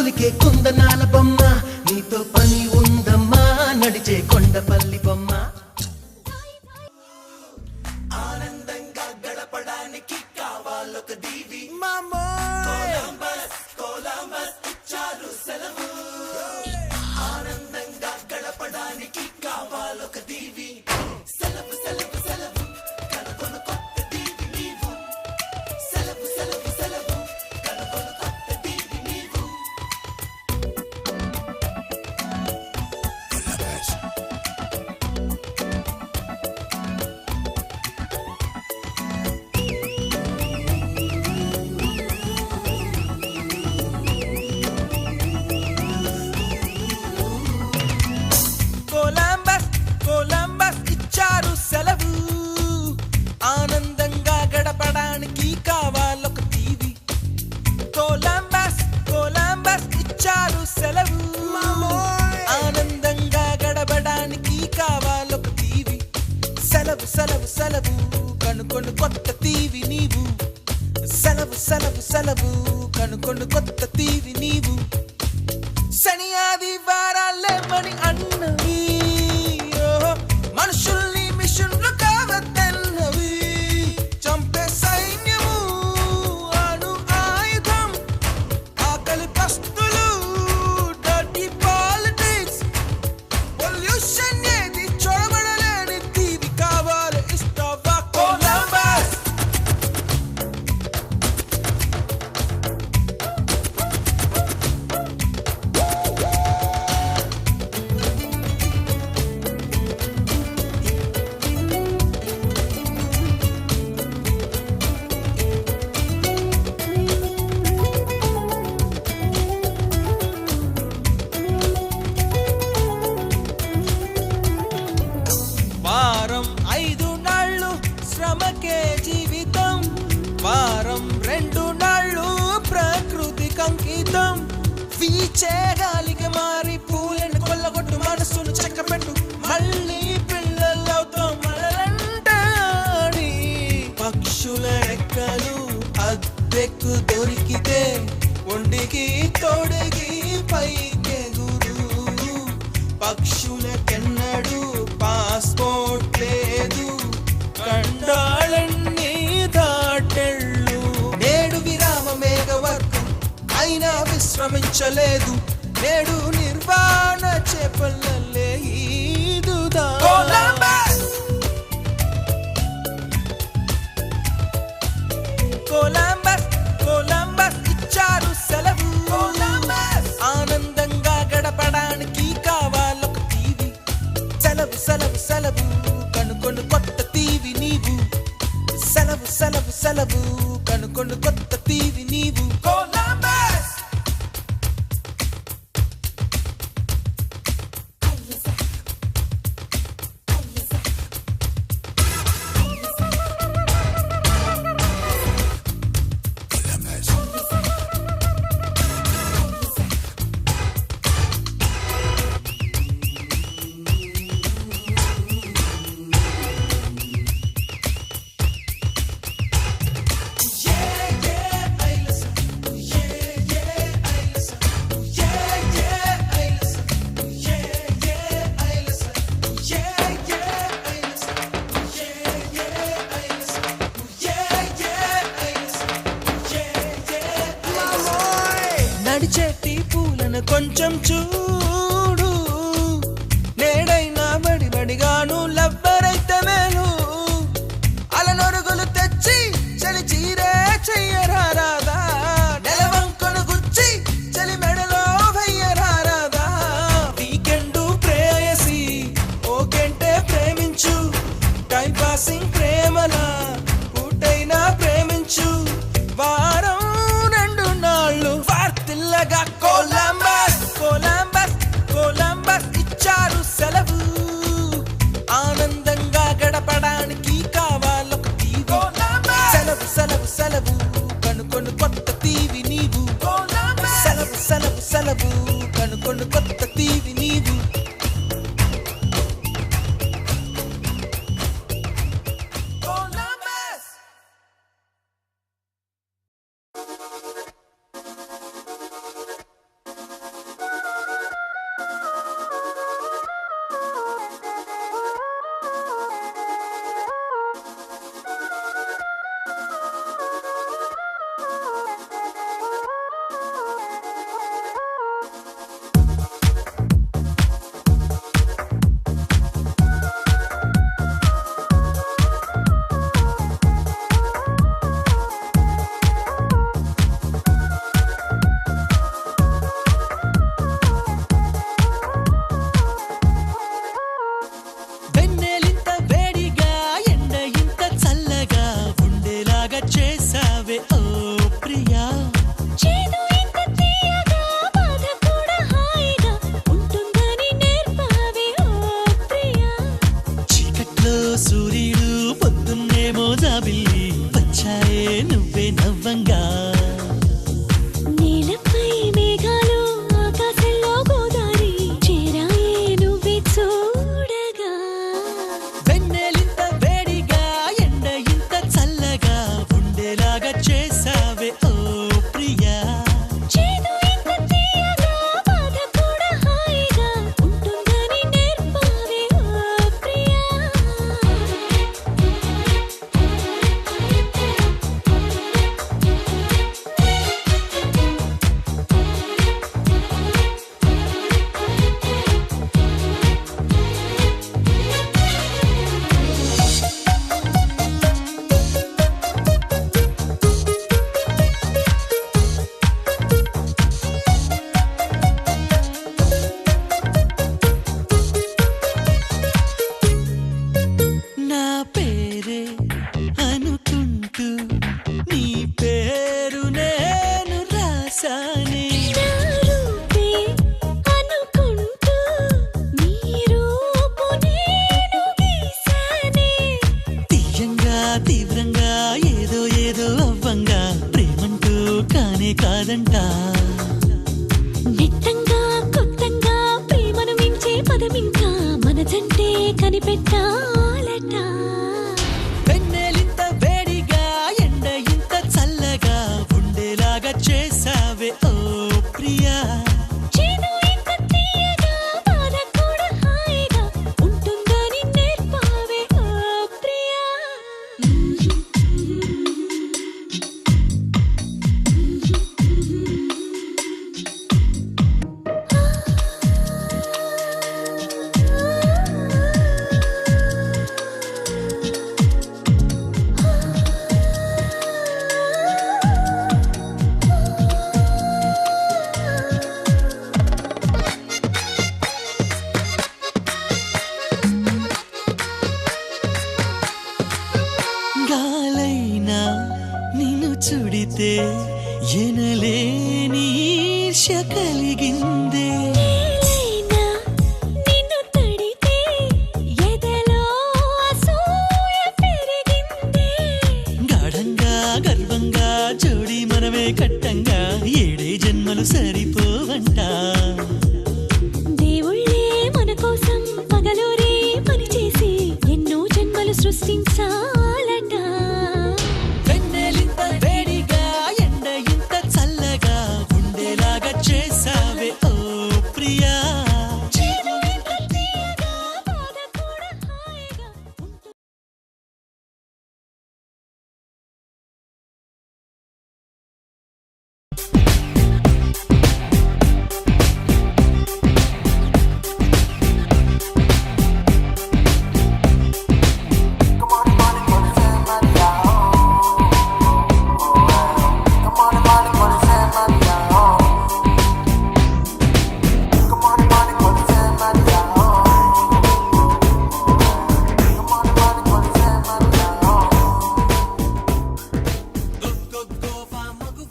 కులికే కుందనాల బొమ్మ నీతో పని ఉందమ్మా నడిచే కొండపల్లి బొమ్మ ఆనందంగా గడపడానికి కావాలొక దీవి కొలంబస్ కొలంబస్ ఇచ్చారు సెలవు ఆనందంగా గడపడానికి కావాలొక దీవి సెలవు సెలవు సెలవు కనుగొను కొత్త దీవి నీవు సెలవు సెలవు సెలవు కనుగొను కొత్త దీవి నీవు కొలంబస్ కొలంబస్ ఇచ్చారు సెలవు ఆనందంగా గడపడానికి కావాలొక టీవీ కొలంబస్ కొలంబస్ ఇచ్చారు సెలవు ఆనందంగా గడపడానికి కావాలొక టీవీ సెలవు సెలవు సెలవు కనుకొను కొత్త టీవీ నీవు సెలవు సెలవు సెలవు కనుకొను కొత్త టీవీ నీవు శని ఆదివారాలేమని అన్నవి మనుషుల్ని మిషన్లు కావద్దన్నవి చంపే సైన్యము అణు ఆయుధం ఆకలి పస్తులు డర్టీ పాలిటిక్స్ పొల్యూషన్ ఏది చూడబడలేని తీవి కావాలి ఇస్తావా కొలంబస్ వారం 5 నాళ్ళు శ్రమకే జీవితం వారం 2 నాళ్ళు ప్రకృతికి అంకితం వీచే గాలికి మారి పూలను కొల్లగొట్టు మనసును చెక్కపెట్టు మళ్ళీ పిల్లలవుతాం మళ్ళంటాడి పక్షుల రెక్కలు అద్దెకు దొరికితే ఒండికి తోడికి పైకెగురు పక్షులకెన్నడు పాస్పోర్ట్ లేదు కండాళన్ని దాటెళ్ళు నేడు విరామ మేఘవర్గం అయినా విశ్రమించలేదు నేడు నిర్వాణ చేపల్లలే ఈదుదా కొలంబస్ కొలంబస్ కొలంబస్ ఇచ్చారు సెలవు కొలంబస్ ఆనందంగా గడపడానికి కావాలొక టీవీ సెలవు సెలవు సెలవు కనుకొను కొత్త టీవీ నీవు సెలవు సెలవు సెలవు కనుకొను కొత్త టీవీ నీవు కొలంబస్ నడిచేటి పూలను కొంచెం చూడు నేడైనా బడిబడిగాను లవ్వరైతే మేలు అలనొరుగులు తెచ్చి చలి చీరే చెయ్యరాదా నెలవంకను గుచ్చి చలి మెడలో వెయ్యరాదా వీకెండు ప్రేయసి ఓకెంటే ప్రేమించు టైం పాసింగ్ ప్రేమలా పూటైనా ప్రేమించు వారం 2 నాళ్ళు వార్తిల్లగా కొలంబస్ కొలంబస్ చూసేమో జాబిల్లి వచ్చాయే నువ్వే నవ్వంగా నీలపై మేఘాలు ఆకాశంలో గోదారి చేరాయే నువ్వే చూడగా వెన్నెలింత వేడిగా ఎండ ఇంత చల్లగా ఉండేలాగా చేసావే ఓ ప్రియా చేదు ఇంత తీయగా బాధ కూడా హాయిగా ఉంటుందని నేర్పావే ఓ ప్రియా నా పేరే అనుకుంటూ నీ పేరు నేను రాసానే నా రూపే అనుకుంటూ నీ రూపు నేను గీసానే తీయంగా తీవ్రంగా ఏదో ఏదో అవ్వంగా ప్రేమంటూ కానే కాదంట నిట్టంగా కొత్తంగా ప్రేమను మించే పదమింకా మన జంటే కనిపెట్టాలట వెన్నెలింత వేడిగా ఎండ ఇంత చల్లగా ఉండేలాగా చేసావే ఓ ప్రియా చేదు ఇంత తీయగా బాధ కూడా హాయిగా ఉంటుందని నేర్పావే ఓ ప్రియా గాలైనా నిన్ను చుడితే ఎనలేని ఈర్ష్య కలిగిందే